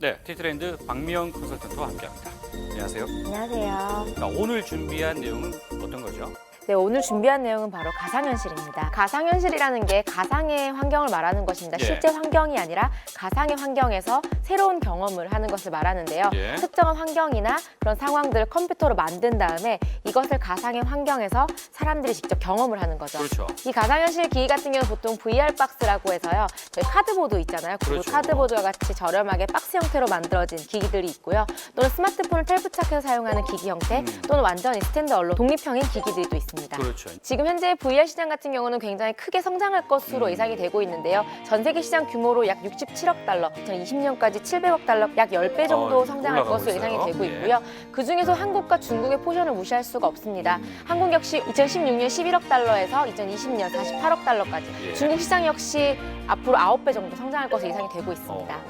네, 티트렌드 박미영 컨설턴트와 함께합니다. 안녕하세요. 안녕하세요. 자, 오늘 준비한 내용은 어떤 거죠? 네, 오늘 준비한 내용은 바로 가상현실입니다. 가상현실이라는 게 가상의 환경을 말하는 것입니다. 예. 실제 환경이 아니라 가상의 환경에서 새로운 경험을 하는 것을 말하는데요. 예. 특정한 환경이나 그런 상황들을 컴퓨터로 만든 다음에 이것을 가상의 환경에서 사람들이 직접 경험을 하는 거죠. 그렇죠. 이 가상현실 기기 같은 경우는 보통 VR 박스라고 해서요. 저희 카드보드 있잖아요. 구글 그렇죠. 카드보드와 같이 저렴하게 박스 형태로 만들어진 기기들이 있고요. 또는 스마트폰을 텔프착해서 사용하는 기기 형태 또는 완전히 스탠드얼로 독립형인 기기들이 또 있습니다. 그렇죠. 지금 현재 VR 시장 같은 경우는 굉장히 크게 성장할 것으로 예상이 되고 있는데요. 전 세계 시장 규모로 약 67억 달러, 2020년까지 700억 달러, 약 10배 정도 성장할 올라가고 것으로 있어요. 예상이 되고 예. 있고요. 그중에서 한국과 중국의 포션을 무시할 수가 없습니다. 한국 역시 2016년 11억 달러에서 2020년 48억 달러까지. 예. 중국 시장 역시 앞으로 9배 정도 성장할 것으로 예상이 되고 있습니다.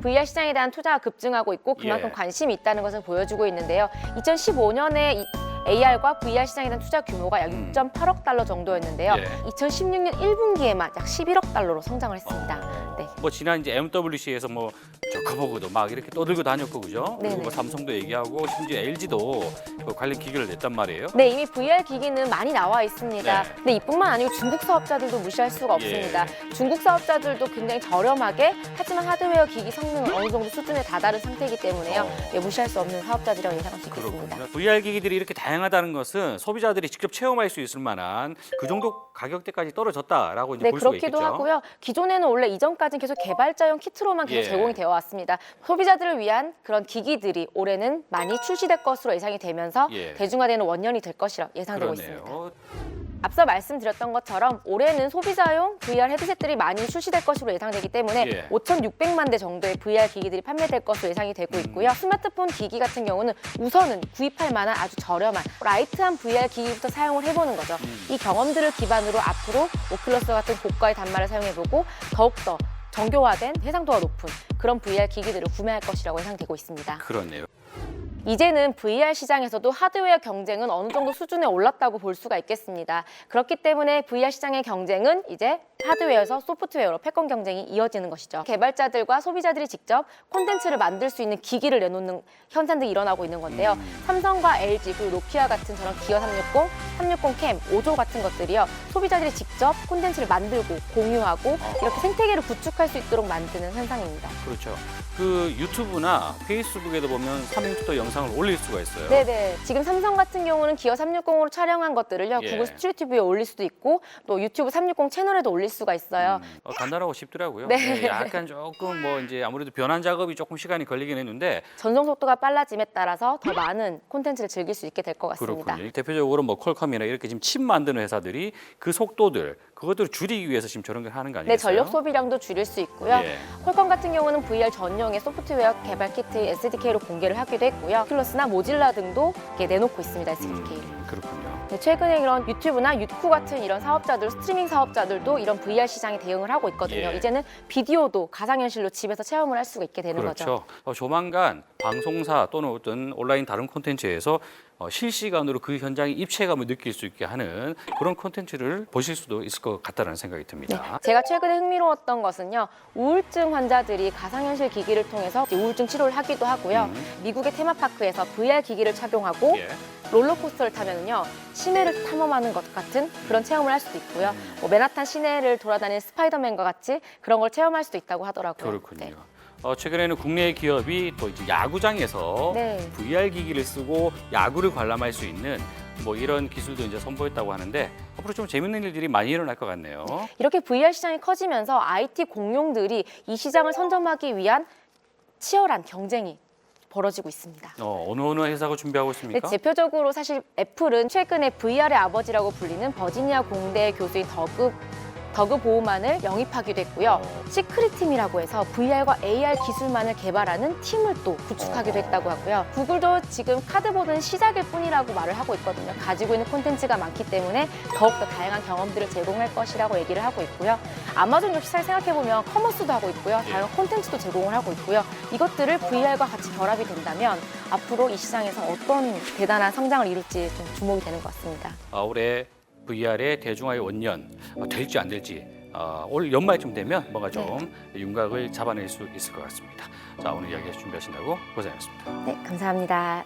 VR 시장에 대한 투자가 급증하고 있고 그만큼 예. 관심이 있다는 것을 보여주고 있는데요. 2015년에 AR과 VR 시장에 대한 투자 규모가 약 6.8억 달러 정도였는데요. 예. 2016년 1분기에만 약 11억 달러로 성장을 했습니다. 네. 뭐 지난 이제 MWC에서 뭐 저커버그도 막 이렇게 떠들고 다녔고 그죠? 그리고 네네. 뭐 삼성도 얘기하고 심지어 LG도 그 관련 기기를 냈단 말이에요. 네, 이미 VR 기기는 많이 나와 있습니다. 네. 근데 이뿐만 아니고 중국 사업자들도 무시할 수가 없습니다. 중국 사업자들도 굉장히 저렴하게 하지만 하드웨어 기기 성능은 어느 정도 수준에 다다른 상태이기 때문에요. 네, 무시할 수 없는 사업자들이라고 예상할 수 있겠습니다. 그렇군요. VR 기기들이 이렇게 다양하다는 것은 소비자들이 직접 체험할 수 있을 만한 그 정도 가격대까지 떨어졌다라고 이제 네, 볼 수가 그렇기도 있겠죠. 하고요. 기존에는 원래 이전까지는 계속 개발자용 키트로만 계속 예. 제공이 되어 왔습니다. 소비자들을 위한 그런 기기들이 올해는 많이 출시될 것으로 예상이 되면서 예. 대중화되는 원년이 될 것이라 예상되고 있습니다. 그러네요. 앞서 말씀드렸던 것처럼 올해는 소비자용 VR 헤드셋들이 많이 출시될 것으로 예상되기 때문에 예. 5,600만 대 정도의 VR 기기들이 판매될 것으로 예상이 되고 있고요. 스마트폰 기기 같은 경우는 우선은 구입할 만한 아주 저렴한 라이트한 VR 기기부터 사용을 해보는 거죠. 이 경험들을 기반으로 앞으로 오큘러스 같은 고가의 단말을 사용해보고 더욱더 정교화된 해상도가 높은 그런 VR 기기들을 구매할 것이라고 예상되고 있습니다. 그렇네요. 이제는 VR 시장에서도 하드웨어 경쟁은 어느 정도 수준에 올랐다고 볼 수가 있겠습니다. 그렇기 때문에 VR 시장의 경쟁은 이제 하드웨어에서 소프트웨어로 패권 경쟁이 이어지는 것이죠. 개발자들과 소비자들이 직접 콘텐츠를 만들 수 있는 기기를 내놓는 현상들이 일어나고 있는 건데요. 삼성과 LG 그리고 노키아 같은 저런 기어 360, 360캠, 5조 같은 것들이요. 소비자들이 직접 콘텐츠를 만들고 공유하고 이렇게 생태계를 구축할 수 있도록 만드는 현상입니다. 그렇죠. 그 유튜브나 페이스북에도 보면 3인투터 영상을 올릴 수가 있어요. 네네. 지금 삼성 같은 경우는 기어 360으로 촬영한 것들을요. 예. 구글 스트리트 뷰에 올릴 수도 있고 또 유튜브 360 채널에도 올릴 수가 있어요. 간단하고 쉽더라고요. 네. 약간 조금 뭐 이제 아무래도 변환 작업이 조금 시간이 걸리긴 했는데 전송 속도가 빨라짐에 따라서 더 많은 콘텐츠를 즐길 수 있게 될 것 같습니다. 그렇군요. 대표적으로 뭐 퀄컴이나 이렇게 지금 칩 만드는 회사들이 그 속도들 그것들을 줄이기 위해서 지금 저런 걸 하는 거 네, 아니겠어요? 전력 소비량도 줄일 수 있고요. 예. 퀄컴 같은 경우는 VR 전용의 소프트웨어 개발 키트 SDK로 공개를 하기도 했고요. 오큘러스나 모질라 등도 이렇게 내놓고 있습니다, SDK를. 그렇군요. 네, 최근에 이런 유튜브나 유쿠 같은 이런 사업자들, 스트리밍 사업자들도 이런 VR 시장에 대응을 하고 있거든요. 예. 이제는 비디오도 가상현실로 집에서 체험을 할 수가 있게 되는 거죠. 그렇죠. 조만간 방송사 또는 어떤 온라인 다른 콘텐츠에서 실시간으로 그 현장의 입체감을 느낄 수 있게 하는 그런 콘텐츠를 보실 수도 있을 것 같다는 생각이 듭니다. 제가 최근에 흥미로웠던 것은요. 우울증 환자들이 가상현실 기기를 통해서 우울증 치료를 하기도 하고요. 미국의 테마파크에서 VR 기기를 착용하고 예. 롤러코스터를 타면요. 시내를 탐험하는 것 같은 그런 체험을 할 수도 있고요. 뭐 맨하탄 시내를 돌아다니는 스파이더맨과 같이 그런 걸 체험할 수도 있다고 하더라고요. 그렇군요. 네. 최근에는 국내 기업이 또 이제 야구장에서 네. VR 기기를 쓰고 야구를 관람할 수 있는 뭐 이런 기술도 이제 선보였다고 하는데 앞으로 좀 재밌는 일들이 많이 일어날 것 같네요. 이렇게 VR 시장이 커지면서 IT 공룡들이 이 시장을 선점하기 위한 치열한 경쟁이 벌어지고 있습니다. 어느 회사가 준비하고 네, 있습니까? 대표적으로 사실 애플은 최근에 VR의 아버지라고 불리는 버지니아 공대 교수인 더그 보우만을 영입하기도 했고요. 시크릿 팀이라고 해서 VR과 AR 기술만을 개발하는 팀을 또 구축하기도 했다고 하고요. 구글도 지금 카드보드는 시작일 뿐이라고 말을 하고 있거든요. 가지고 있는 콘텐츠가 많기 때문에 더욱더 다양한 경험들을 제공할 것이라고 얘기를 하고 있고요. 아마존 역시 잘 생각해보면 커머스도 하고 있고요. 다양한 콘텐츠도 제공을 하고 있고요. 이것들을 VR과 같이 결합이 된다면 앞으로 이 시장에서 어떤 대단한 성장을 이룰지 좀 주목이 되는 것 같습니다. 올해 VR의 대중화의 원년 될지 안 될지 올 연말쯤 되면 뭔가 좀 윤곽을 잡아낼 수 있을 것 같습니다. 자, 오늘 이야기 준비하신다고 고생하셨습니다. 네, 감사합니다.